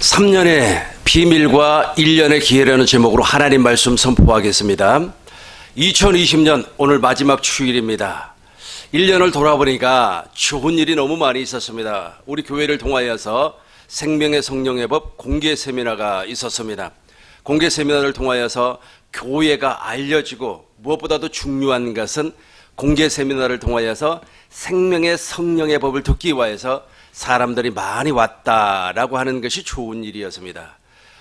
3년의 비밀과 1년의 기회라는 제목으로 하나님 말씀 선포하겠습니다. 2020년 오늘 마지막 주일입니다. 1년을 돌아보니까 좋은 일이 너무 많이 있었습니다. 우리 교회를 통하여서 생명의 성령의 법 공개 세미나가 있었습니다. 공개 세미나를 통하여서 교회가 알려지고 무엇보다도 중요한 것은 공개 세미나를 통하여서 생명의 성령의 법을 듣기 위해서 사람들이 많이 왔다라고 하는 것이 좋은 일이었습니다.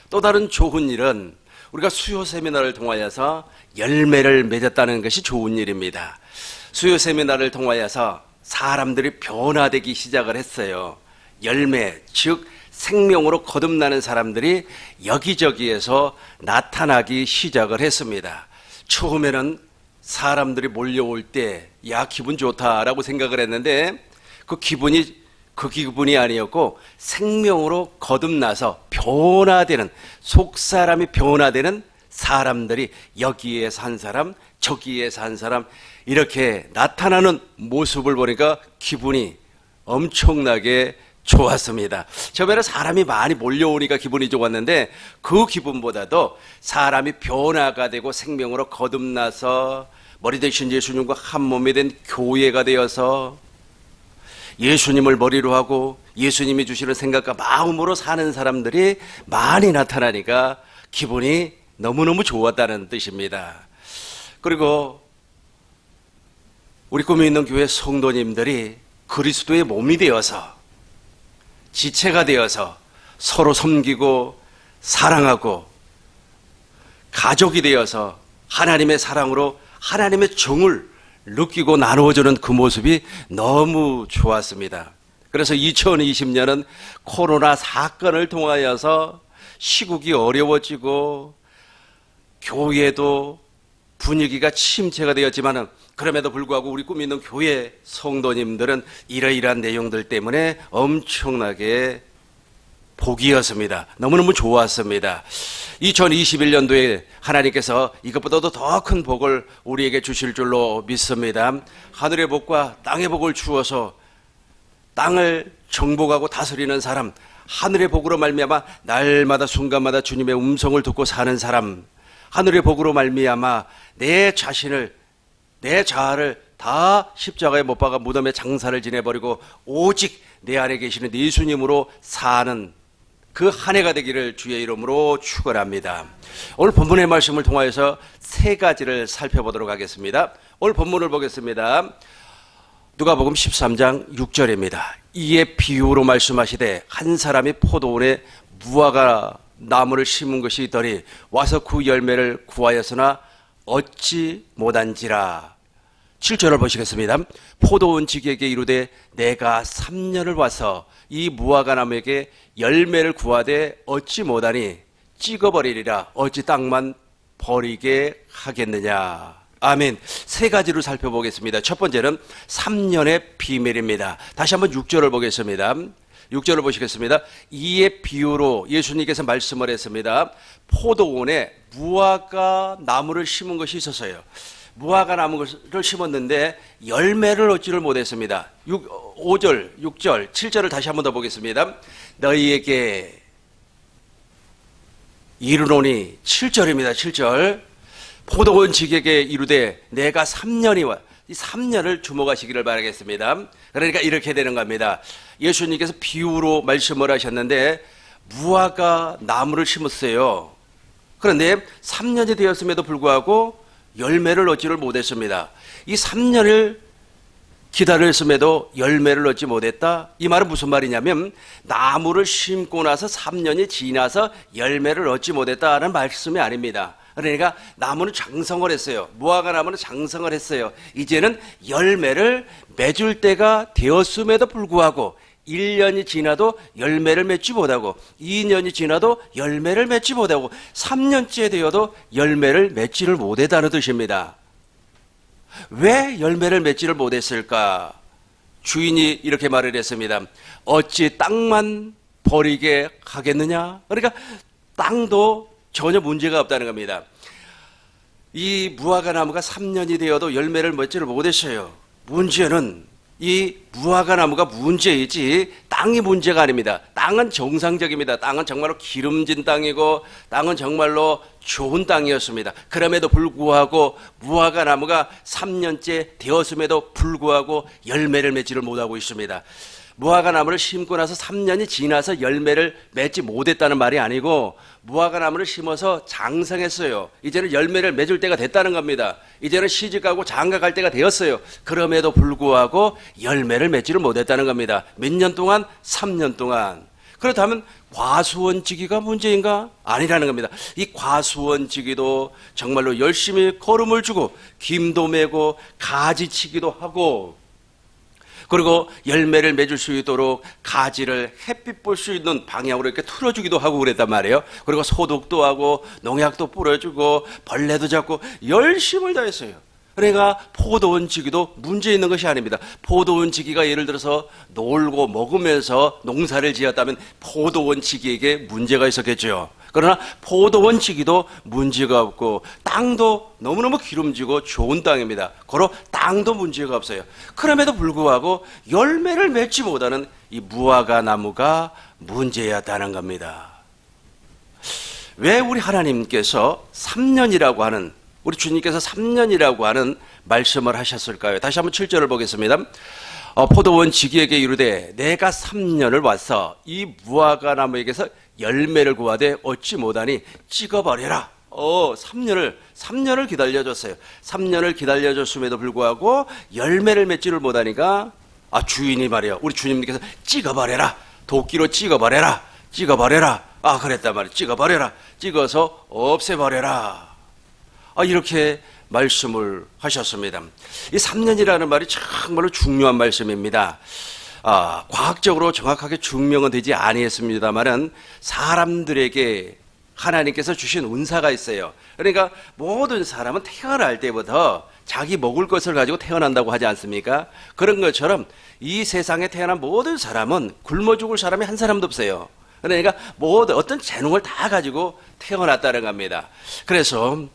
또 다른 좋은 일은 우리가 수요 세미나를 통하여서 열매를 맺었다는 것이 좋은 일입니다. 수요 세미나를 통하여서 사람들이 변화되기 시작을 했어요. 열매, 즉 생명으로 거듭나는 사람들이 여기저기에서 나타나기 시작을 했습니다. 처음에는 사람들이 몰려올 때 야 기분 좋다라고 생각을 했는데 그 기분이 아니었고 생명으로 거듭나서 변화되는 속사람이 변화되는 사람들이 여기에서 한 사람 저기에서 한 사람 이렇게 나타나는 모습을 보니까 기분이 엄청나게 좋았습니다. 처음에는 사람이 많이 몰려오니까 기분이 좋았는데 그 기분보다도 사람이 변화가 되고 생명으로 거듭나서 머리 대신 예수님과 한 몸이 된 교회가 되어서 예수님을 머리로 하고 예수님이 주시는 생각과 마음으로 사는 사람들이 많이 나타나니까 기분이 너무너무 좋았다는 뜻입니다. 그리고 우리 꿈이 있는 교회 성도님들이 그리스도의 몸이 되어서 지체가 되어서 서로 섬기고 사랑하고 가족이 되어서 하나님의 사랑으로 하나님의 정을 느끼고 나누어주는 그 모습이 너무 좋았습니다. 그래서 2020년은 코로나 사건을 통하여서 시국이 어려워지고 교회도 분위기가 침체가 되었지만 그럼에도 불구하고 우리 꿈이 있는 교회 성도님들은 이러이러한 내용들 때문에 엄청나게 복이었습니다. 너무너무 좋았습니다. 2021년도에 하나님께서 이것보다도 더 큰 복을 우리에게 주실 줄로 믿습니다. 하늘의 복과 땅의 복을 주어서 땅을 정복하고 다스리는 사람, 하늘의 복으로 말미암아 날마다 순간마다 주님의 음성을 듣고 사는 사람, 하늘의 복으로 말미암아 내 자신을 내 자아를 다 십자가에 못 박아 무덤에 장사를 지내버리고 오직 내 안에 계시는 예수님으로 사는 그 한 해가 되기를 주의 이름으로 축원합니다. 오늘 본문의 말씀을 통하여서 세 가지를 살펴보도록 하겠습니다. 오늘 본문을 보겠습니다. 누가복음 13장 6절입니다. 이에 비유로 말씀하시되 한 사람이 포도원에 무화과 나무를 심은 것이 있더니 와서 그 열매를 구하였으나 얻지 못한지라. 7절을 보시겠습니다. 포도원 지기에게 이르되 내가 3년을 와서 이 무화과 나무에게 열매를 구하되 얻지 못하니 찍어버리리라. 어찌 땅만 버리게 하겠느냐. 아멘. 세 가지로 살펴보겠습니다. 첫 번째는 3년의 비밀입니다. 다시 한번 6절을 보겠습니다. 6절을 보시겠습니다. 이에 비유로 예수님께서 말씀을 했습니다. 포도원에 무화과 나무를 심은 것이 있었어요. 무화과 나무를 심었는데 열매를 얻지를 못했습니다. 5절, 6절, 7절을 다시 한번 더 보겠습니다. 너희에게 이르노니 7절입니다. 7절. 포도원 지기에게 이르되 내가 3년이 와. 이 3년을 주목하시기를 바라겠습니다. 그러니까 이렇게 되는 겁니다. 예수님께서 비유로 말씀을 하셨는데 무화과 나무를 심었어요. 그런데 3년이 되었음에도 불구하고 열매를 얻지를 못했습니다. 이 3년을 기다렸음에도 열매를 얻지 못했다. 이 말은 무슨 말이냐면 나무를 심고 나서 3년이 지나서 열매를 얻지 못했다는 말씀이 아닙니다. 그러니까 나무는 장성을 했어요. 무화과 나무는 장성을 했어요. 이제는 열매를 맺을 때가 되었음에도 불구하고 1년이 지나도 열매를 맺지 못하고 2년이 지나도 열매를 맺지 못하고 3년째 되어도 열매를 맺지를 못했다는 뜻입니다. 왜 열매를 맺지를 못했을까? 주인이 이렇게 말을 했습니다. 어찌 땅만 버리게 하겠느냐? 그러니까 땅도 전혀 문제가 없다는 겁니다. 이 무화과 나무가 3년이 되어도 열매를 맺지를 못했어요. 문제는 이 무화과 나무가 문제이지 땅이 문제가 아닙니다. 땅은 정상적입니다. 땅은 정말로 기름진 땅이고 땅은 정말로 좋은 땅이었습니다. 그럼에도 불구하고 무화과 나무가 3년째 되었음에도 불구하고 열매를 맺지를 못하고 있습니다. 무화과 나무를 심고 나서 3년이 지나서 열매를 맺지 못했다는 말이 아니고 무화과 나무를 심어서 장성했어요. 이제는 열매를 맺을 때가 됐다는 겁니다. 이제는 시집가고 장가갈 때가 되었어요. 그럼에도 불구하고 열매를 맺지를 못했다는 겁니다. 몇 년 동안? 3년 동안. 그렇다면 과수원지기가 문제인가? 아니라는 겁니다. 이 과수원지기도 정말로 열심히 거름을 주고 김도 메고 가지치기도 하고 그리고 열매를 맺을 수 있도록 가지를 햇빛 볼 수 있는 방향으로 이렇게 틀어주기도 하고 그랬단 말이에요. 그리고 소독도 하고 농약도 뿌려주고 벌레도 잡고 열심을 다했어요. 그러니까 포도원지기도 문제 있는 것이 아닙니다. 포도원지기가 예를 들어서 놀고 먹으면서 농사를 지었다면 포도원지기에게 문제가 있었겠죠. 그러나 포도원지기도 문제가 없고 땅도 너무너무 기름지고 좋은 땅입니다. 고로 땅도 문제가 없어요. 그럼에도 불구하고 열매를 맺지 못하는 이 무화과 나무가 문제였다는 겁니다. 왜 우리 하나님께서 3년이라고 하는 우리 주님께서 3년이라고 하는 말씀을 하셨을까요? 다시 한번 7절을 보겠습니다. 포도원 지기에게 이르되 내가 3년을 와서 이 무화과 나무에게서 열매를 구하되 얻지 못하니 찍어버려라. 3년을 기다려줬어요. 3년을 기다려줬음에도 불구하고 열매를 맺지를 못하니까 주인이 말이에요. 우리 주님께서 찍어버려라. 도끼로 찍어버려라. 그랬단 말이에요. 찍어버려라. 찍어서 없애버려라. 이렇게 말씀을 하셨습니다. 이 3년이라는 말이 정말로 중요한 말씀입니다. 과학적으로 정확하게 증명은 되지 아니했습니다만은 사람들에게 하나님께서 주신 은사가 있어요. 그러니까 모든 사람은 태어날 때부터 자기 먹을 것을 가지고 태어난다고 하지 않습니까? 그런 것처럼 이 세상에 태어난 모든 사람은 굶어 죽을 사람이 한 사람도 없어요. 그러니까 모든 어떤 재능을 다 가지고 태어났다는 겁니다. 그래서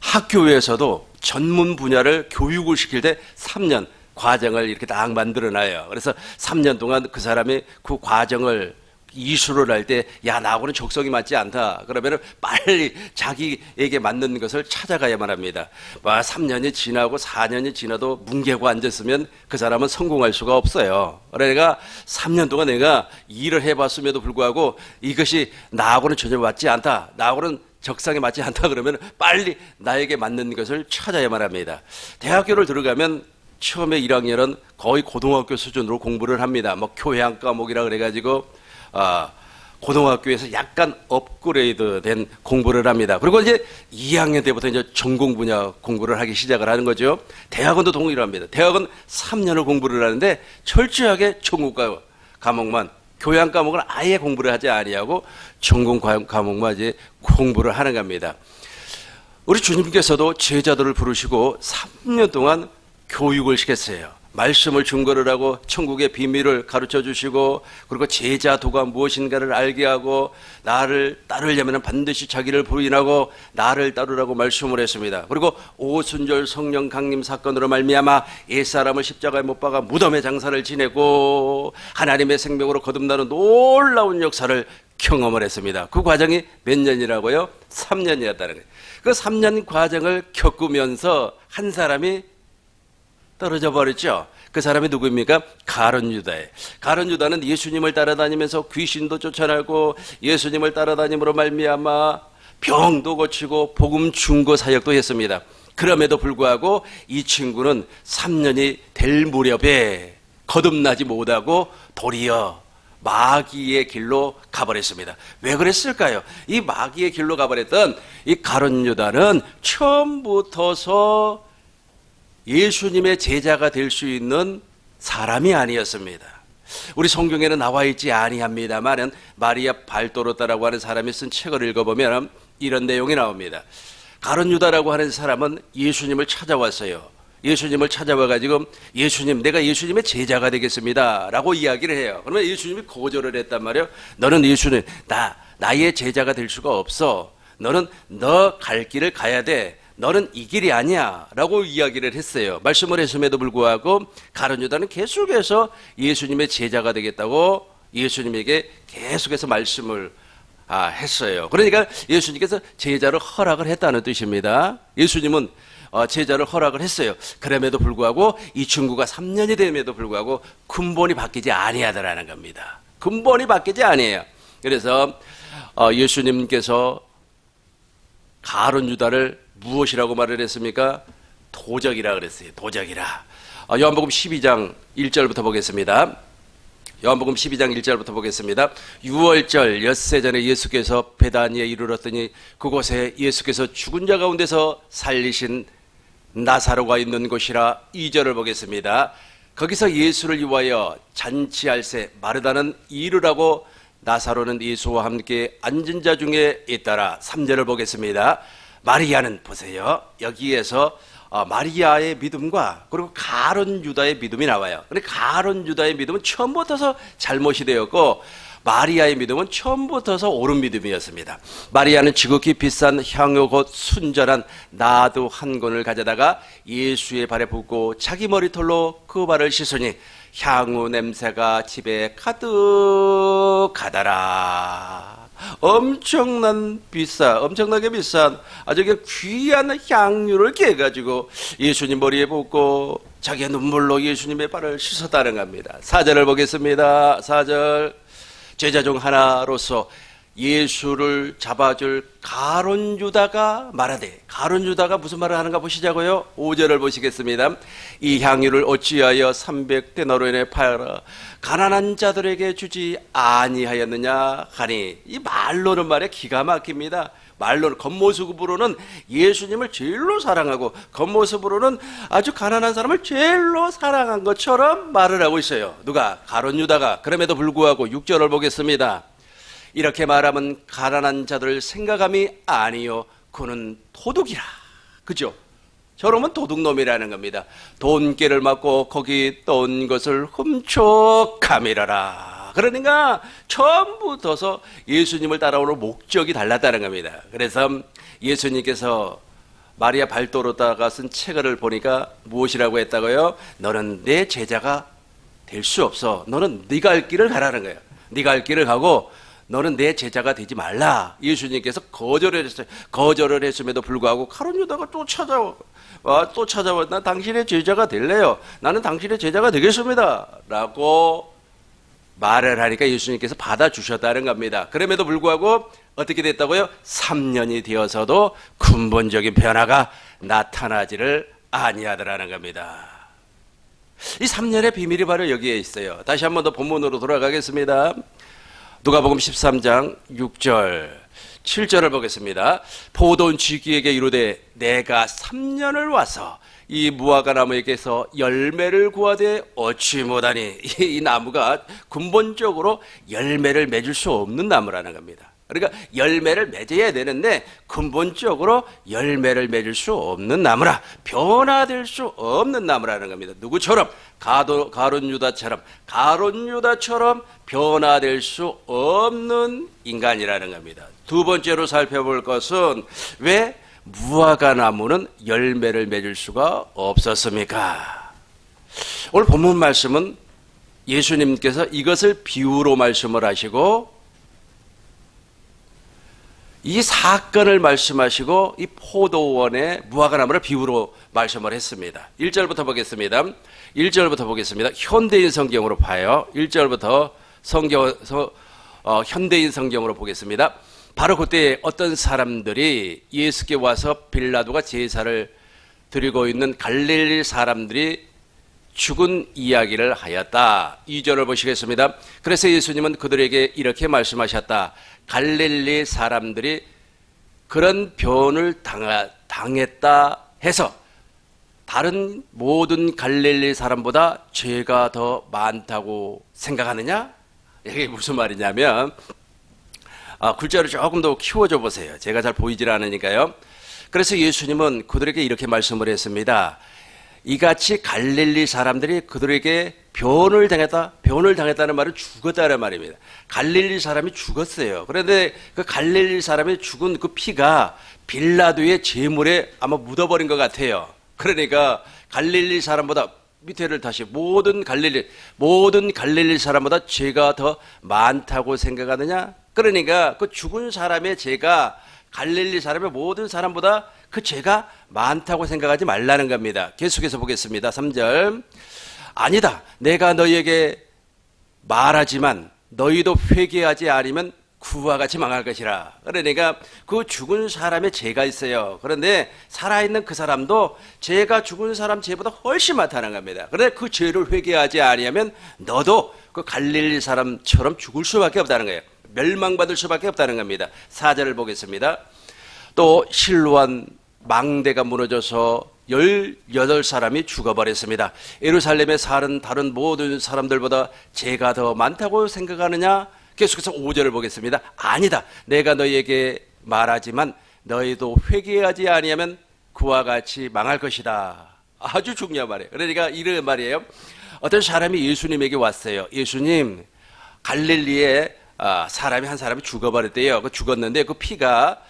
학교에서도 전문 분야를 교육을 시킬 때 3년 과정을 이렇게 딱 만들어놔요. 그래서 3년 동안 그 사람이 그 과정을 이수를 할 때 나하고는 적성이 맞지 않다. 그러면 빨리 자기에게 맞는 것을 찾아가야만 합니다. 3년이 지나고 4년이 지나도 뭉개고 앉았으면 그 사람은 성공할 수가 없어요. 그러니까 3년 동안 내가 일을 해봤음에도 불구하고 이것이 나하고는 전혀 맞지 않다. 나하고는 적성에 맞지 않다 그러면 빨리 나에게 맞는 것을 찾아야만 합니다. 대학교를 들어가면 처음에 1학년은 거의 고등학교 수준으로 공부를 합니다. 교양 과목이라 그래가지고 고등학교에서 약간 업그레이드된 공부를 합니다. 그리고 이제 2학년 때부터 이제 전공 분야 공부를 하기 시작을 하는 거죠. 대학원도 동일합니다. 대학은 3년을 공부를 하는데 철저하게 전공 과목만 교양 과목은 아예 공부를 하지 아니하고 전공 과목만 이제 공부를 하는 겁니다. 우리 주님께서도 제자들을 부르시고 3년 동안 교육을 시켰어요. 말씀을 증거를 하고 천국의 비밀을 가르쳐 주시고 그리고 제자 도가 무엇인가를 알게 하고 나를 따르려면 반드시 자기를 부인하고 나를 따르라고 말씀을 했습니다. 그리고 오순절 성령 강림 사건으로 말미암아 옛사람을 십자가에 못 박아 무덤의 장사를 지내고 하나님의 생명으로 거듭나는 놀라운 역사를 경험을 했습니다. 그 과정이 몇 년이라고요? 3년이었다는 거예요. 그 3년 과정을 겪으면서 한 사람이 떨어져 버렸죠. 그 사람이 누구입니까? 가룟 유다예요. 가룟 유다는 예수님을 따라다니면서 귀신도 쫓아내고 예수님을 따라다님으로 말미암아 병도 고치고 복음 중고 사역도 했습니다. 그럼에도 불구하고 이 친구는 3년이 될 무렵에 거듭나지 못하고 도리어 마귀의 길로 가버렸습니다. 왜 그랬을까요? 이 마귀의 길로 가버렸던 이 가룟 유다는 처음부터서 예수님의 제자가 될 수 있는 사람이 아니었습니다. 우리 성경에는 나와 있지 아니합니다만은 마리아 발도로다라고 하는 사람이 쓴 책을 읽어보면 이런 내용이 나옵니다. 가룟 유다라고 하는 사람은 예수님을 찾아왔어요. 예수님을 찾아와가지고 예수님, 내가 예수님의 제자가 되겠습니다 라고 이야기를 해요. 그러면 예수님이 거절을 했단 말이에요. 너는 예수님, 나의 제자가 될 수가 없어. 너는 너 갈 길을 가야 돼. 너는 이 길이 아니야 라고 이야기를 했어요. 말씀을 했음에도 불구하고 가룟 유다는 계속해서 예수님의 제자가 되겠다고 예수님에게 계속해서 말씀을 했어요. 그러니까 예수님께서 제자를 허락을 했다는 뜻입니다. 예수님은 제자를 허락을 했어요. 그럼에도 불구하고 이 친구가 3년이 됨에도 불구하고 근본이 바뀌지 아니하더라는 겁니다. 근본이 바뀌지 아니에요. 그래서 예수님께서 가룟 유다를 무엇이라고 말을 했습니까? 도적이라 그랬어요. 도적이라. 요한복음 12장 1절부터 보겠습니다. 요한복음 12장 1절부터 보겠습니다. 6월절 엿새 전에 예수께서 베다니에 이르렀더니 그곳에 예수께서 죽은 자 가운데서 살리신 나사로가 있는 곳이라. 2절을 보겠습니다. 거기서 예수를 위하여 잔치할새 마르다는 이르라고 나사로는 예수와 함께 앉은 자 중에 있더라. 3절을 보겠습니다. 마리아는 보세요. 여기에서 마리아의 믿음과 그리고 가룟 유다의 믿음이 나와요. 근데 가룟 유다의 믿음은 처음부터서 잘못이 되었고 마리아의 믿음은 처음부터서 옳은 믿음이었습니다. 마리아는 지극히 비싼 향유 곧 순전한 나두 한 권을 가져다가 예수의 발에 붓고 자기 머리털로 그 발을 씻으니 향유 냄새가 집에 가득하더라. 엄청나게 비싼 아주 귀한 향유를 깨가지고 예수님 머리에 붓고 자기의 눈물로 예수님의 발을 씻었다는 겁니다. 4절을 보겠습니다. 4절. 제자 중 하나로서 예수를 잡아줄 가룟 유다가 말하되, 가룟 유다가 무슨 말을 하는가 보시자고요. 5절을 보시겠습니다. 이 향유를 어찌하여 300데나리온에 팔아 가난한 자들에게 주지 아니하였느냐 하니, 이 말로는 말에 기가 막힙니다. 말로는, 겉모습으로는 예수님을 제일로 사랑하고 겉모습으로는 아주 가난한 사람을 제일로 사랑한 것처럼 말을 하고 있어요. 누가? 가룟 유다가. 그럼에도 불구하고 6절을 보겠습니다. 이렇게 말하면 가난한 자들을 생각함이 아니요 그는 도둑이라. 그죠? 저러면 도둑놈이라는 겁니다. 돈깨를 맞고 거기 떠온 것을 훔쳐가미라라. 그러니까 처음부터서 예수님을 따라오는 목적이 달랐다는 겁니다. 그래서 예수님께서 마리아 발도로다가 쓴 책을 보니까 무엇이라고 했다고요? 너는 내 제자가 될 수 없어. 너는 네가 할 길을 가라는 거예요. 네가 할 길을 가고 너는 내 제자가 되지 말라. 예수님께서 거절을 했어요. 거절을 했음에도 불구하고 가룟 유다가 또 찾아와. 나 당신의 제자가 될래요. 나는 당신의 제자가 되겠습니다. 라고 말을 하니까 예수님께서 받아주셨다는 겁니다. 그럼에도 불구하고 어떻게 됐다고요? 3년이 되어서도 근본적인 변화가 나타나지를 아니하더라는 겁니다. 이 3년의 비밀이 바로 여기에 있어요. 다시 한 번 더 본문으로 돌아가겠습니다. 누가복음 13장 6절 7절을 보겠습니다. 포도원 쥐기에게 이르되 내가 3년을 와서 이 무화과 나무에게서 열매를 구하되 얻지 못하니, 이 나무가 근본적으로 열매를 맺을 수 없는 나무라는 겁니다. 그러니까 열매를 맺어야 되는데 근본적으로 열매를 맺을 수 없는 나무라, 변화될 수 없는 나무라는 겁니다. 누구처럼? 가룟 유다처럼 변화될 수 없는 인간이라는 겁니다. 두 번째로 살펴볼 것은 왜 무화과 나무는 열매를 맺을 수가 없었습니까? 오늘 본문 말씀은 예수님께서 이것을 비유로 말씀을 하시고 이 사건을 말씀하시고 이 포도원의 무화과 나무를 비유로 말씀을 했습니다. 1절부터 보겠습니다. 1절부터 보겠습니다. 현대인 성경으로 봐요. 1절부터 현대인 성경으로 보겠습니다. 바로 그때 어떤 사람들이 예수께 와서 빌라도가 제사를 드리고 있는 갈릴리 사람들이 죽은 이야기를 하였다. 2절을 보시겠습니다. 그래서 예수님은 그들에게 이렇게 말씀하셨다. 갈릴리 사람들이 그런 변을 당했다 해서 다른 모든 갈릴리 사람보다 죄가 더 많다고 생각하느냐? 이게 무슨 말이냐면, 글자를 조금 더 키워줘 보세요. 제가 잘 보이질 않으니까요. 그래서 예수님은 그들에게 이렇게 말씀을 했습니다. 이같이 갈릴리 사람들이 그들에게 변을 당했다는 말은 죽었다는 말입니다. 갈릴리 사람이 죽었어요. 그런데 그 갈릴리 사람이 죽은 그 피가 빌라도의 제물에 아마 묻어버린 것 같아요. 그러니까 갈릴리 사람보다 밑에를 다시 모든 갈릴리 사람보다 죄가 더 많다고 생각하느냐? 그러니까 그 죽은 사람의 죄가 갈릴리 사람의 모든 사람보다 그 죄가 많다고 생각하지 말라는 겁니다. 계속해서 보겠습니다. 3절. 아니다. 내가 너희에게 말하지만 너희도 회개하지 않으면 그와 같이 망할 것이라. 그러니까 그 죽은 사람의 죄가 있어요. 그런데 살아있는 그 사람도 죄가 죽은 사람 죄보다 훨씬 많다는 겁니다. 그런데 그 죄를 회개하지 아니하면 너도 그 갈릴리 사람처럼 죽을 수밖에 없다는 거예요. 멸망받을 수밖에 없다는 겁니다. 4절을 보겠습니다. 또 실로암 망대가 무너져서 18사람이 죽어버렸습니다. 예루살렘에 사는 다른 모든 사람들보다 죄가 더 많다고 생각하느냐? 계속해서 5절을 보겠습니다. 아니다. 내가 너희에게 말하지만 너희도 회개하지 아니하면 그와 같이 망할 것이다. 아주 중요한 말이에요. 그러니까 이런 말이에요. 어떤 사람이 예수님에게 왔어요. 예수님, 갈릴리에 사람이 한 사람이 죽어버렸대요. 그 죽었는데 그 피가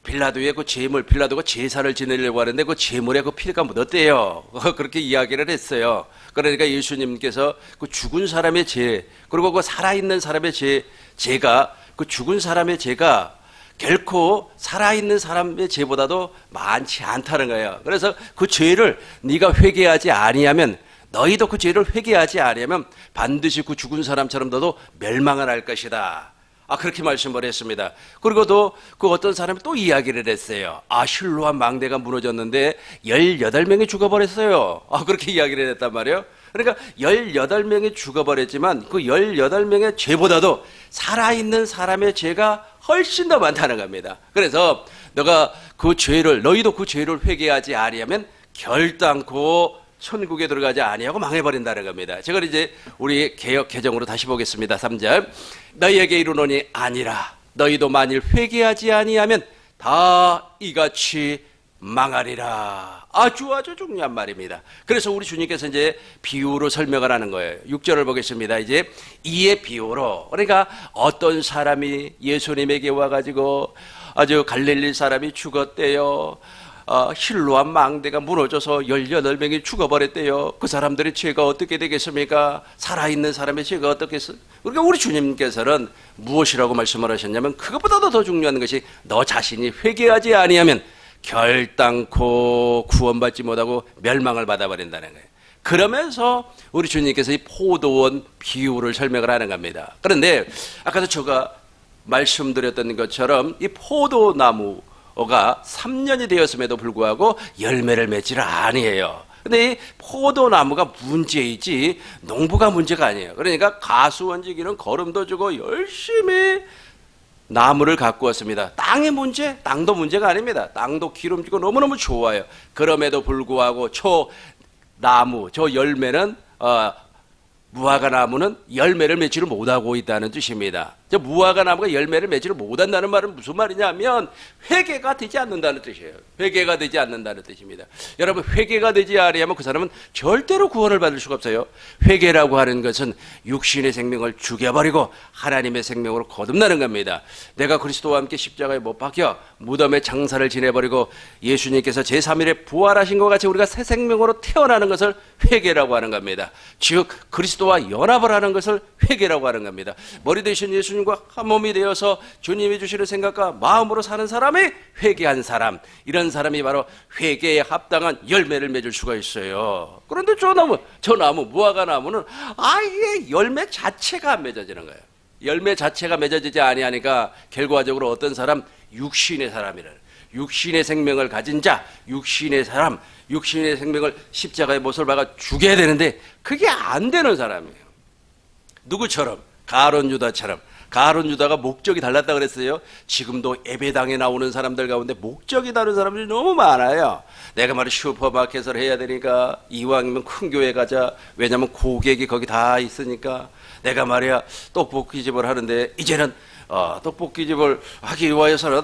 빌라도의 그 제물, 빌라도가 제사를 지내려고 하는데 그 제물에 그 피가 묻었대요. 그렇게 이야기를 했어요. 그러니까 예수님께서 그 죽은 사람의 죄, 그리고 그 살아있는 사람의 죄가, 그 죽은 사람의 죄가 결코 살아있는 사람의 죄보다도 많지 않다는 거예요. 그래서 그 죄를 네가 회개하지 아니하면, 너희도 그 죄를 회개하지 아니하면 반드시 그 죽은 사람처럼 너도 멸망을 할 것이다. 그렇게 말씀을 했습니다. 그리고 또 그 어떤 사람이 또 이야기를 했어요. 실로암 망대가 무너졌는데 18명이 죽어버렸어요. 그렇게 이야기를 했단 말이에요. 그러니까 18명이 죽어버렸지만 그 18명의 죄보다도 살아있는 사람의 죄가 훨씬 더 많다는 겁니다. 그래서 너희도 그 죄를 회개하지 아니하면 결단코 천국에 들어가지 아니하고 망해버린다는 겁니다. 제가 이제 우리 개역 개정으로 다시 보겠습니다. 3절. 너희에게 이르노니 아니라 너희도 만일 회개하지 아니하면 다 이같이 망하리라. 아주 중요한 말입니다. 그래서 우리 주님께서 이제 비유로 설명을 하는 거예요. 6절을 보겠습니다. 이제 이의 비유로, 그러니까 어떤 사람이 예수님에게 와가지고 아주 갈릴리 사람이 죽었대요. 실로암 망대가 무너져서 18명이 죽어버렸대요. 그 사람들의 죄가 어떻게 되겠습니까? 살아있는 사람의 죄가 어떻겠어? 그러니까 우리 주님께서는 무엇이라고 말씀을 하셨냐면, 그것보다도 더 중요한 것이 너 자신이 회개하지 아니하면 결단코 구원받지 못하고 멸망을 받아버린다는 거예요. 그러면서 우리 주님께서 이 포도원 비유를 설명을 하는 겁니다. 그런데 아까도 제가 말씀드렸던 것처럼 이 포도나무가 3년이 되었음에도 불구하고 열매를 맺지를 아니해요. 근데 이 포도나무가 문제이지 농부가 문제가 아니에요. 그러니까 가수원지기는 거름도 주고 열심히 나무를 가꾸었습니다. 땅의 문제? 땅도 문제가 아닙니다. 땅도 기름지고 너무너무 좋아요. 그럼에도 불구하고 저 열매는 무화과 나무는 열매를 맺지를 못하고 있다는 뜻입니다. 무화과 나무가 열매를 맺지를 못한다는 말은 무슨 말이냐면 회개가 되지 않는다는 뜻이에요. 회개가 되지 않는다는 뜻입니다. 여러분, 회개가 되지 않으면 그 사람은 절대로 구원을 받을 수가 없어요. 회개라고 하는 것은 육신의 생명을 죽여버리고 하나님의 생명으로 거듭나는 겁니다. 내가 그리스도와 함께 십자가에 못 박혀 무덤의 장사를 지내버리고 예수님께서 제3일에 부활하신 것 같이 우리가 새 생명으로 태어나는 것을 회개라고 하는 겁니다. 즉 그리스도와 연합을 하는 것을 회개라고 하는 겁니다. 머리 대신 예수님과 한 몸이 되어서 주님이 주시는 생각과 마음으로 사는 사람이 회개한 사람, 이런 사람이 바로 회개에 합당한 열매를 맺을 수가 있어요. 그런데 저 나무 무화과 나무는 아예 열매 자체가 안 맺어지는 거예요. 열매 자체가 맺어지지 아니하니까 결과적으로 어떤 사람, 육신의 사람이라는, 육신의 생명을 가진 자, 육신의 사람, 육신의 생명을 십자가에 못을 박아 죽여야 되는데 그게 안 되는 사람이에요. 누구처럼? 가룟 유다처럼. 가룟 유다가 목적이 달랐다 그랬어요. 지금도 예배당에 나오는 사람들 가운데 목적이 다른 사람들이 너무 많아요. 내가 말이야 슈퍼마켓을 해야 되니까 이왕이면 큰 교회 가자. 왜냐면 고객이 거기 다 있으니까. 내가 말이야 떡볶이집을 하는데 이제는 떡볶이집을 하기 위해서는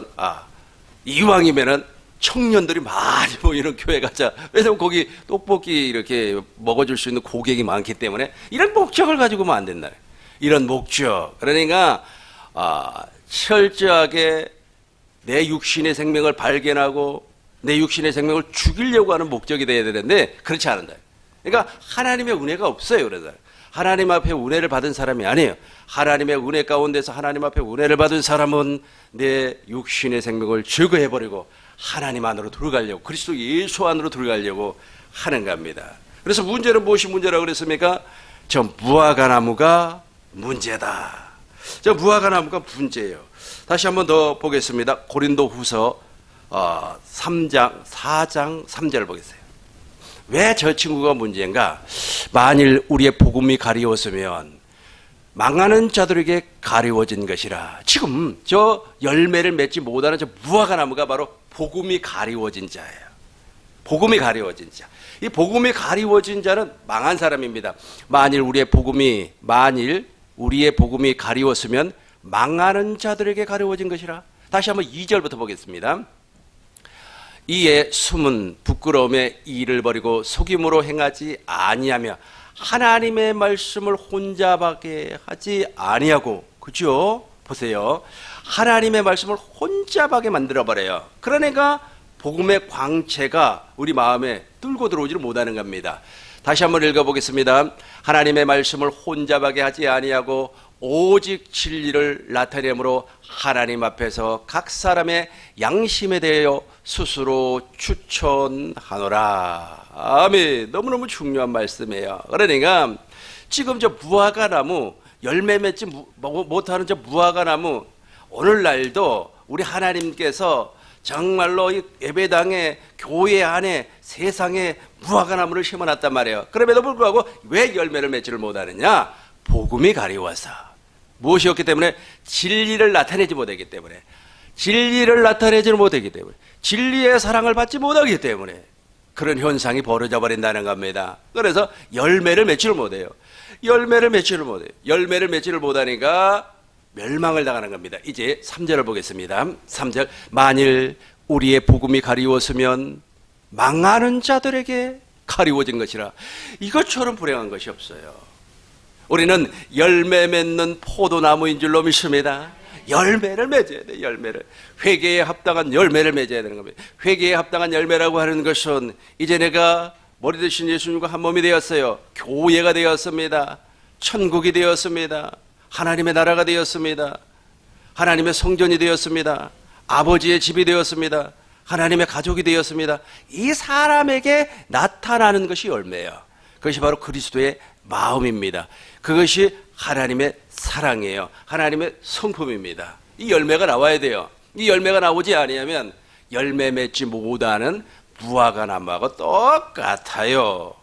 이왕이면은 청년들이 많이 모이는 교회 가자. 왜냐면 거기 떡볶이 이렇게 먹어줄 수 있는 고객이 많기 때문에 이런 목적을 가지고 오면 안 된다. 이런 목적. 그러니까 철저하게 내 육신의 생명을 발견하고 내 육신의 생명을 죽이려고 하는 목적이 돼야 되는데 그렇지 않은다. 그러니까 하나님의 은혜가 없어요. 그래서 하나님 앞에 은혜를 받은 사람이 아니에요. 하나님의 은혜 가운데서 하나님 앞에 은혜를 받은 사람은 내 육신의 생명을 제거해버리고 하나님 안으로 들어가려고, 그리스도 예수 안으로 들어가려고 하는 겁니다. 그래서 문제는 무엇이 문제라고 그랬습니까? 저 무화과나무가 문제다. 저 무화과나무가 문제예요. 다시 한번 더 보겠습니다. 고린도후서 4장 3절 보겠어요. 왜 저 친구가 문제인가? 만일 우리의 복음이 가리웠으면 망하는 자들에게 가리워진 것이라. 지금 저 열매를 맺지 못하는 저 무화과나무가 바로 복음이 가리워진 자예요. 복음이 가리워진 자. 이 복음이 가리워진 자는 망한 사람입니다. 만일 우리의 복음이 가리웠으면 망하는 자들에게 가리워진 것이라. 다시 한번 2절부터 보겠습니다. 이에 숨은 부끄러움에 이를 버리고 속임으로 행하지 아니하며 하나님의 말씀을 혼잡하게 하지 아니하고, 그죠? 보세요. 하나님의 말씀을 혼잡하게 만들어버려요. 그러니까 복음의 광채가 우리 마음에 뚫고 들어오지를 못하는 겁니다. 다시 한번 읽어보겠습니다. 하나님의 말씀을 혼잡하게 하지 아니하고 오직 진리를 나타내므로 하나님 앞에서 각 사람의 양심에 대하여 스스로 추천하노라. 아멘. 너무너무 중요한 말씀이에요. 그러니까 지금 저 무화과나무, 열매 맺지 못하는 저 무화과나무, 오늘날도 우리 하나님께서 정말로 이 예배당에, 교회 안에, 세상에 무화과나무를 심어놨단 말이에요. 그럼에도 불구하고 왜 열매를 맺지를 못하느냐? 복음이 가리워서. 무엇이었기 때문에? 진리를 나타내지 못하기 때문에. 진리를 나타내지 못하기 때문에. 진리의 사랑을 받지 못하기 때문에 그런 현상이 벌어져 버린다는 겁니다. 그래서 열매를 맺지를 못해요. 열매를 맺지를 못해요. 열매를 맺지를 못하니까 멸망을 당하는 겁니다. 이제 3절을 보겠습니다. 3절. 만일 우리의 복음이 가리웠으면 망하는 자들에게 가리워진 것이라. 이것처럼 불행한 것이 없어요. 우리는 열매 맺는 포도나무인 줄로 믿습니다. 열매를 맺어야 돼. 열매를. 회개에 합당한 열매를 맺어야 되는 겁니다. 회개에 합당한 열매라고 하는 것은 이제 내가 머리 대신 예수님과 한 몸이 되었어요. 교회가 되었습니다. 천국이 되었습니다. 하나님의 나라가 되었습니다. 하나님의 성전이 되었습니다. 아버지의 집이 되었습니다. 하나님의 가족이 되었습니다. 이 사람에게 나타나는 것이 열매예요. 그것이 바로 그리스도의 마음입니다. 그것이 하나님의 사랑이에요. 하나님의 성품입니다. 이 열매가 나와야 돼요. 이 열매가 나오지 아니하면 열매 맺지 못하는 무화과나무하고 똑같아요.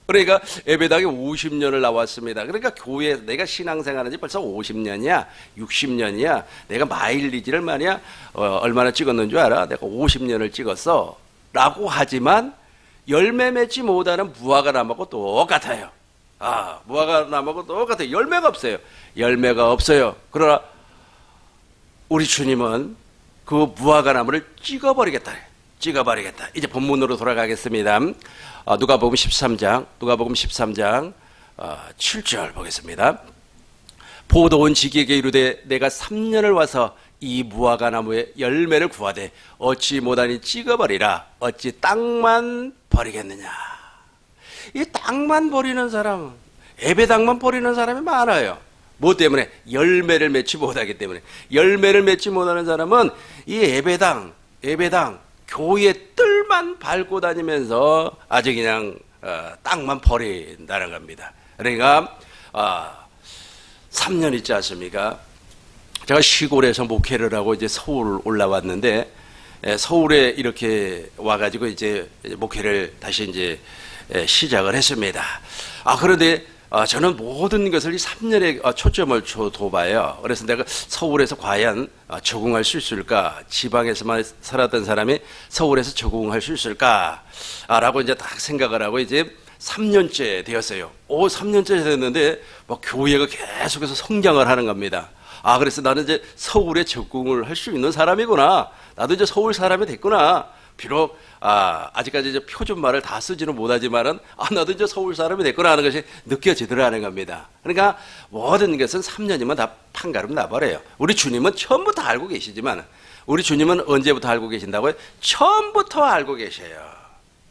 그러니까 예배당에 50년을 나왔습니다. 그러니까 교회에 내가 신앙생활한 지 벌써 50년이야 60년이야 내가 마일리지를 말이야 얼마나 찍었는 줄 알아? 내가 50년을 찍었어 라고 하지만 열매 맺지 못하는 무화과나무하고 똑같아요. 무화과나무하고 똑같아요. 열매가 없어요. 열매가 없어요. 그러나 우리 주님은 그 무화과나무를 찍어버리겠다. 찍어버리겠다. 이제 본문으로 돌아가겠습니다. 누가복음 13장 7절 보겠습니다. 포도원 지기에게 이르되 내가 3년을 와서 이 무화과나무의 열매를 구하되 어찌 못하니 찍어버리라. 어찌 땅만 버리겠느냐. 이 땅만 버리는 사람은, 예배당만 버리는 사람이 많아요. 뭐 때문에? 열매를 맺지 못하기 때문에. 열매를 맺지 못하는 사람은 이 예배당 교회 뜰만 밟고 다니면서 아주 그냥 땅만 버린다는 겁니다. 그러니까 3년 있지 않습니까? 제가 시골에서 목회를 하고 이제 서울 올라왔는데 서울에 이렇게 와가지고 이제 목회를 다시 이제 시작을 했습니다. 그런데 저는 모든 것을 이 3년에 초점을 둬봐요. 그래서 내가 서울에서 과연 적응할 수 있을까? 지방에서만 살았던 사람이 서울에서 적응할 수 있을까? 라고 이제 딱 생각을 하고 이제 3년째 되었어요. 3년째 됐는데 뭐 교회가 계속해서 성장을 하는 겁니다. 그래서 나는 이제 서울에 적응을 할 수 있는 사람이구나. 나도 이제 서울 사람이 됐구나. 비록 아직까지 이제 표준말을 다 쓰지는 못하지만은 나도 이제 서울 사람이 됐구나 하는 것이 느껴지더라는 겁니다. 그러니까 모든 것은 3년이면 다 판가름 나버려요. 우리 주님은 처음부터 알고 계시지만 우리 주님은 언제부터 알고 계신다고요? 처음부터 알고 계셔요.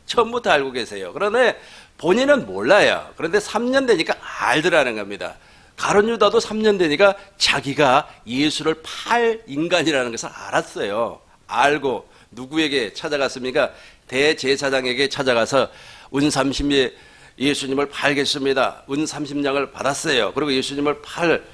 처음부터 알고 계세요. 그런데 본인은 몰라요. 그런데 3년 되니까 알더라는 겁니다. 가룟 유다도 3년 되니까 자기가 예수를 팔 인간이라는 것을 알았어요. 알고 누구에게 찾아갔습니까? 대제사장에게 찾아가서 은 30에 예수님을 팔겠습니다. 은 30냥을 받았어요. 그리고 예수님을 팔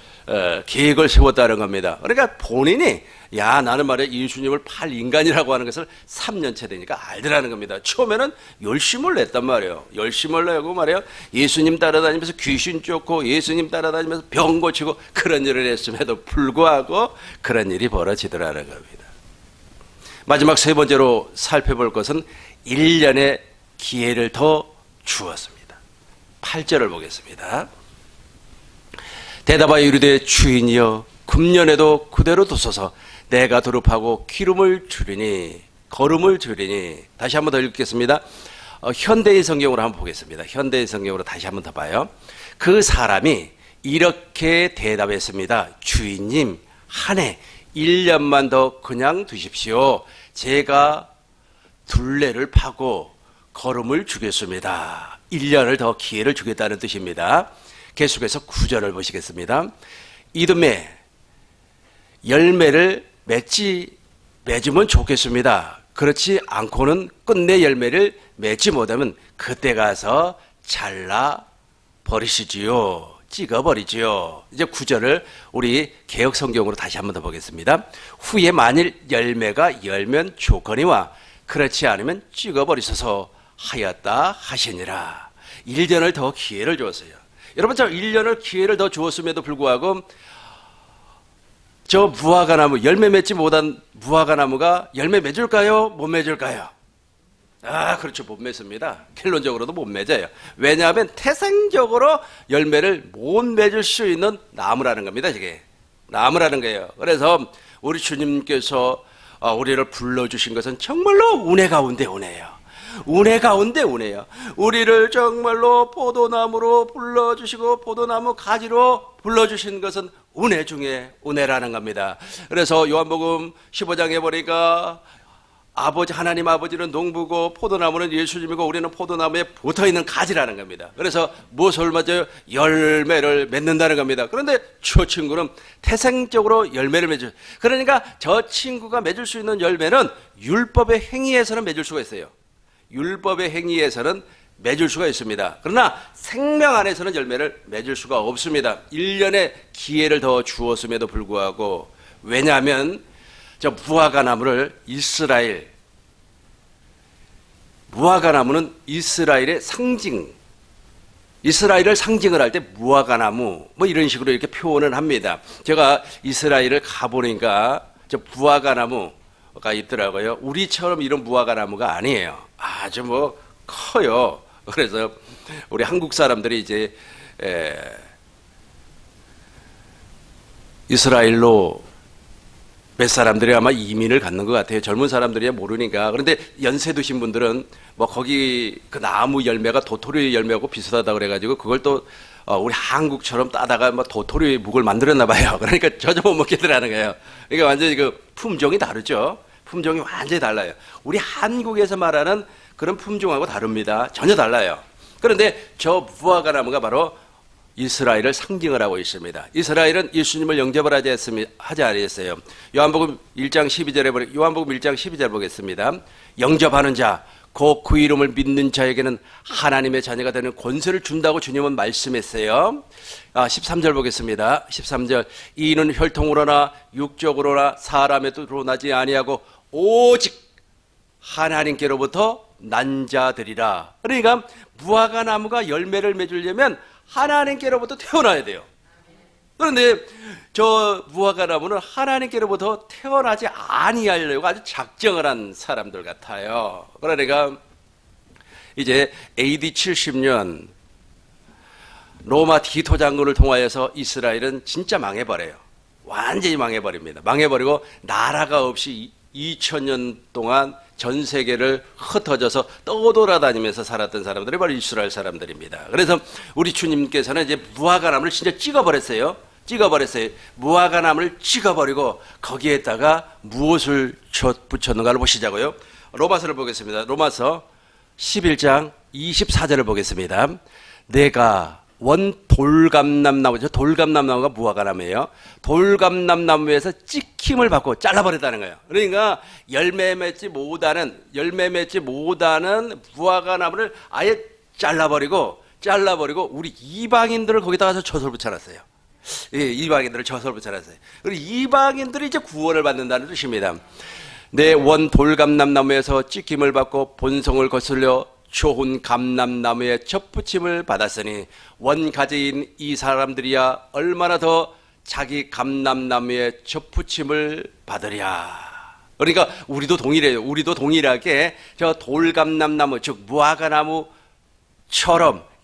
계획을 세웠다는 겁니다. 그러니까 본인이 나는 말이야 예수님을 팔 인간이라고 하는 것을 3년째 되니까 알더라는 겁니다. 처음에는 열심을 냈단 말이에요. 열심을 내고 말이에요. 예수님 따라다니면서 귀신 쫓고 예수님 따라다니면서 병 고치고 그런 일을 했음에도 불구하고 그런 일이 벌어지더라는 겁니다. 마지막 세 번째로 살펴볼 것은 1년의 기회를 더 주었습니다. 8절을 보겠습니다. 대답하여 이르되 주인이여 금년에도 그대로 두소서 내가 두릅하고 기름을 주리니 거름을 주리니. 다시 한번 더 읽겠습니다. 현대의 성경으로 한번 보겠습니다. 현대의 성경으로 다시 한번 더 봐요. 그 사람이 이렇게 대답했습니다. 주인님 한 해 1년만 더 그냥 두십시오. 제가 둘레를 파고 거름을 주겠습니다. 1년을 더 기회를 주겠다는 뜻입니다. 계속해서 9절을 보시겠습니다. 이듬해 열매를 맺으면 좋겠습니다. 그렇지 않고는 끝내 열매를 맺지 못하면 그때 가서 잘라 버리시지요. 찍어버리지요. 이제 9절을 우리 개역 성경으로 다시 한번 더 보겠습니다. 후에 만일 열매가 열면 좋거니와 그렇지 않으면 찍어버리소서 하였다 하시니라. 1년을 더 기회를 주었어요. 여러분, 저 1년을 기회를 더 주었음에도 불구하고 저 무화과나무, 열매 맺지 못한 무화과나무가 열매 맺을까요? 못 맺을까요? 그렇죠. 못 맺습니다. 결론적으로도 못 맺어요. 왜냐하면 태생적으로 열매를 못 맺을 수 있는 나무라는 겁니다. 이게 나무라는 거예요. 그래서 우리 주님께서 우리를 불러주신 것은 정말로 운해 가운데 운해요. 운해 가운데 운해요. 우리를 정말로 포도나무로 불러주시고 포도나무 가지로 불러주신 것은 운해 중에 운해라는 겁니다. 그래서 요한복음 15장에 보니까 하나님 아버지는 농부고 포도나무는 예수님이고 우리는 포도나무에 붙어있는 가지라는 겁니다. 그래서 무엇을 맞아요? 열매를 맺는다는 겁니다. 그런데 저 친구는 태생적으로 열매를 맺어요. 그러니까 저 친구가 맺을 수 있는 열매는 율법의 행위에서는 맺을 수가 있어요. 율법의 행위에서는 맺을 수가 있습니다. 그러나 생명 안에서는 열매를 맺을 수가 없습니다. 1년의 기회를 더 주었음에도 불구하고. 왜냐하면 저 무화과나무를 무화과나무는 이스라엘의 상징, 이스라엘을 상징을 할 때 무화과나무 뭐 이런 식으로 이렇게 표현을 합니다. 제가 이스라엘을 가보니까 저 무화과나무가 있더라고요. 우리처럼 이런 무화과나무가 아니에요. 아주 뭐 커요. 그래서 우리 한국 사람들이 이제 이스라엘로 몇 사람들이 아마 이민을 갔는 것 같아요. 젊은 사람들이야 모르니까. 그런데 연세 드신 분들은 뭐 거기 그 나무 열매가 도토리 열매하고 비슷하다 그래가지고 그걸 또 우리 한국처럼 따다가 뭐 도토리 묵을 만들었나 봐요. 그러니까 전혀 못 먹겠더라는 거예요. 그러니까 완전히 그 품종이 다르죠. 품종이 완전히 달라요. 우리 한국에서 말하는 그런 품종하고 다릅니다. 전혀 달라요. 그런데 저 무화과나무가 바로 이스라엘을 상징을 하고 있습니다. 이스라엘은 예수님을 영접을 하지 않았어요. 요한복음 1장 12절 보겠습니다. 영접하는 자, 곧 그 이름을 믿는 자에게는 하나님의 자녀가 되는 권세를 준다고 주님은 말씀했어요. 13절 보겠습니다. 13절 이는 혈통으로나 육적으로나 사람의 뜻으로 나지 아니하고 오직 하나님께로부터 난 자들이라. 그러니까 무화과나무가 열매를 맺으려면 하나님께로부터 태어나야 돼요. 그런데 저 무화과나무는 하나님께로부터 태어나지 아니하려고 아주 작정을 한 사람들 같아요. 그러니까 이제 AD 70년 로마 디토 장군을 통하여서 이스라엘은 진짜 망해버려요. 완전히 망해버립니다. 망해버리고 나라가 없이 2000년 동안 전 세계를 흩어져서 떠돌아다니면서 살았던 사람들이 바로 이스라엘 사람들입니다. 그래서 우리 주님께서는 이제 무화과나무를 진짜 찍어버렸어요. 무화과나무를 찍어버리고 거기에다가 무엇을 붙였는가를 보시자고요. 로마서를 보겠습니다. 로마서 11장 24절을 보겠습니다. 내가 원 돌감람나무죠. 돌감람나무가 무화과나무예요. 돌감람나무에서 찍힘을 받고 잘라버렸다는 거예요. 그러니까 열매 맺지 못하는 무화과나무를 아예 잘라버리고 우리 이방인들을 거기다 가서 젖을 붙여놨어요. 예, 이방인들을 젖을 붙여놨어요. 그리고 이방인들이 이제 구원을 받는다는 뜻입니다. 내 원 돌감람나무에서 찍힘을 받고 본성을 거슬려 좋은 감람나무의 젖붙임을 받았으니 원가지인 이 사람들이야 얼마나 더 자기 감람나무의 젖붙임을 받으랴. 그러니까 우리도 동일해요. 우리도 동일하게 저 돌감람나무 즉 무화과나무처럼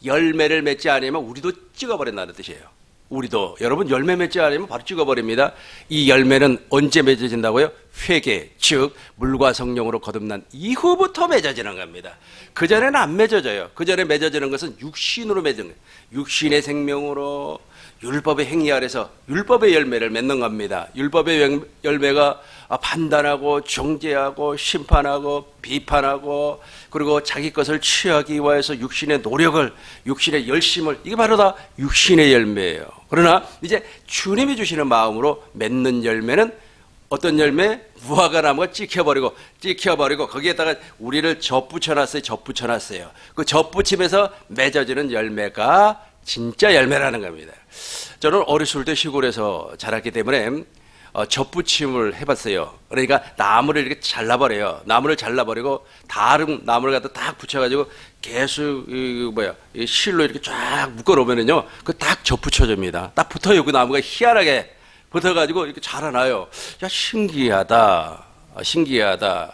열매를 맺지 않으면 우리도 찍어버린다는 뜻이에요. 우리도 여러분 열매 맺지 않으면 바로 찍어버립니다. 이 열매는 언제 맺어진다고요? 회개 즉 물과 성령으로 거듭난 이후부터 맺어지는 겁니다. 그전에는 안 맺어져요. 그전에 맺어지는 것은 육신으로 맺은 거예요. 육신의 생명으로 율법의 행위 아래서 율법의 열매를 맺는 겁니다. 율법의 열매가 판단하고 정죄하고 심판하고 비판하고 그리고 자기 것을 취하기 위해서 육신의 노력을 육신의 열심을 이게 바로 다 육신의 열매예요. 그러나 이제 주님이 주시는 마음으로 맺는 열매는 어떤 열매? 무화과나무가 찍혀버리고 거기에다가 우리를 젖붙여놨어요. 그 젖붙임에서 맺어지는 열매가 진짜 열매라는 겁니다. 저는 어렸을 때 시골에서 자랐기 때문에 젖붙임을 해봤어요. 그러니까 나무를 이렇게 잘라버려요. 나무를 잘라버리고 다른 나무를 갖다 딱 붙여가지고 계속 이 실로 이렇게 쫙 묶어놓으면은요, 그 딱 젖붙여집니다. 딱 붙어요. 그 나무가 희한하게 붙어가지고 이렇게 자라나요. 야, 신기하다.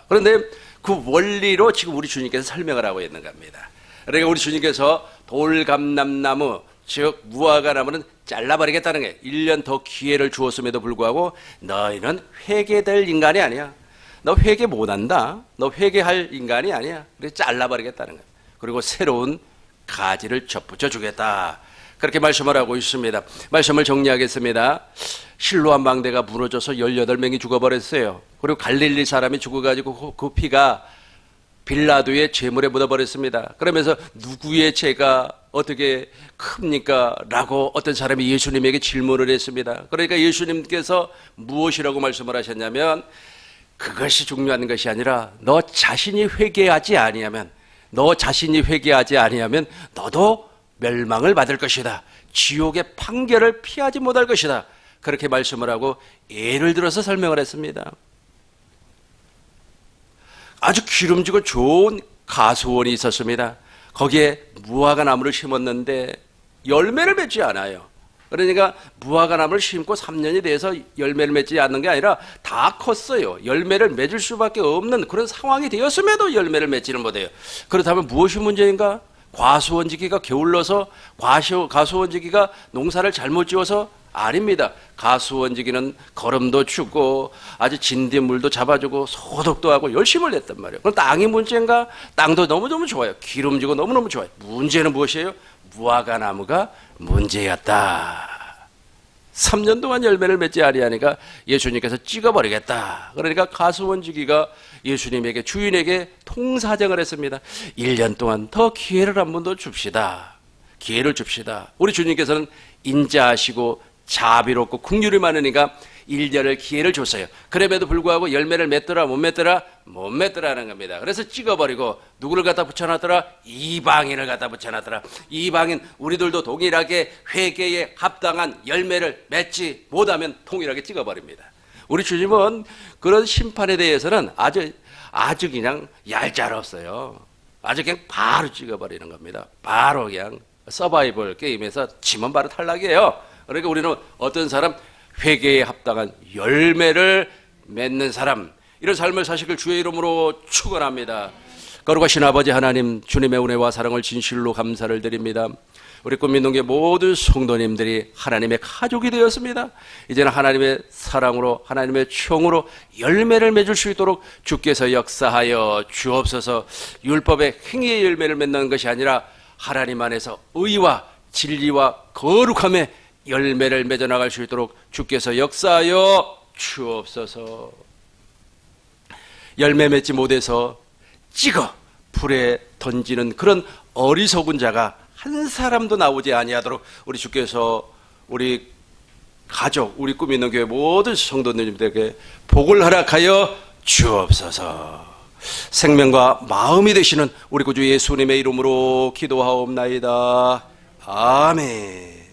그런데 그 원리로 지금 우리 주님께서 설명을 하고 있는 겁니다. 그러니까 우리 주님께서 돌감람나무 즉 무화과나무는 잘라버리겠다는 거예요. 1년 더 기회를 주었음에도 불구하고 너희는 회개될 인간이 아니야. 너 회개 못한다. 너 회개할 인간이 아니야. 그래서 잘라버리겠다는 거예요. 그리고 새로운 가지를 젖붙여 주겠다. 그렇게 말씀을 하고 있습니다. 말씀을 정리하겠습니다. 실로암 망대가 무너져서 18명이 죽어버렸어요. 그리고 갈릴리 사람이 죽어가지고 그 피가 빌라도의 제물에 묻어버렸습니다. 그러면서 누구의 죄가 어떻게 큽니까? 라고 어떤 사람이 예수님에게 질문을 했습니다. 그러니까 예수님께서 무엇이라고 말씀을 하셨냐면 그것이 중요한 것이 아니라 너 자신이 회개하지 아니하면 너도 멸망을 받을 것이다. 지옥의 판결을 피하지 못할 것이다. 그렇게 말씀을 하고 예를 들어서 설명을 했습니다. 아주 기름지고 좋은 가수원이 있었습니다. 거기에 무화과나무를 심었는데 열매를 맺지 않아요. 그러니까 무화과나무를 심고 3년이 돼서 열매를 맺지 않는 게 아니라 다 컸어요. 열매를 맺을 수밖에 없는 그런 상황이 되었음에도 열매를 맺지는 못해요. 그렇다면 무엇이 문제인가? 과수원지기가 게을러서 과수원지기가 농사를 잘못 지어서 아닙니다. 가수원지기는 거름도 주고 아주 진딧물도 잡아주고 소독도 하고 열심을 냈단 말이에요. 그럼 땅이 문제인가? 땅도 너무너무 좋아요. 기름지고 너무너무 좋아요. 문제는 무엇이에요? 무화과나무가 문제였다. 3년 동안 열매를 맺지 아니하니까 예수님께서 찍어버리겠다. 그러니까 가수원지기가 예수님에게 주인에게 통사정을 했습니다. 1년 동안 더 기회를 한 번 더 줍시다. 기회를 줍시다. 우리 주님께서는 인자하시고 자비롭고 긍휼이 많으니까 1년을 기회를 줬어요. 그럼에도 불구하고 열매를 맺더라 못 맺더라는 겁니다. 그래서 찍어버리고 누구를 갖다 붙여놨더라? 이방인을 갖다 붙여놨더라. 이방인 우리들도 동일하게 회개에 합당한 열매를 맺지 못하면 동일하게 찍어버립니다. 우리 주님은 그런 심판에 대해서는 아주 그냥 얄짤없어요. 아주 그냥 바로 찍어버리는 겁니다. 바로 그냥 서바이벌 게임에서 지면 바로 탈락이에요. 그러니까 우리는 어떤 사람 회개에 합당한 열매를 맺는 사람 이런 삶을 사시길 주의 이름으로 축원합니다. 거룩하신 아버지 하나님 주님의 은혜와 사랑을 진실로 감사를 드립니다. 우리 꿈민동교회 모든 성도님들이 하나님의 가족이 되었습니다. 이제는 하나님의 사랑으로 하나님의 총으로 열매를 맺을 수 있도록 주께서 역사하여 주옵소서. 율법의 행위의 열매를 맺는 것이 아니라 하나님 안에서 의와 진리와 거룩함의 열매를 맺어나갈 수 있도록 주께서 역사하여 주옵소서. 열매 맺지 못해서 찍어 불에 던지는 그런 어리석은 자가 한 사람도 나오지 아니하도록 우리 주께서 우리 가족, 우리 꿈 있는 교회 모든 성도님들에게 복을 허락하여 주옵소서. 생명과 마음이 되시는 우리 구주 예수님의 이름으로 기도하옵나이다. 아멘.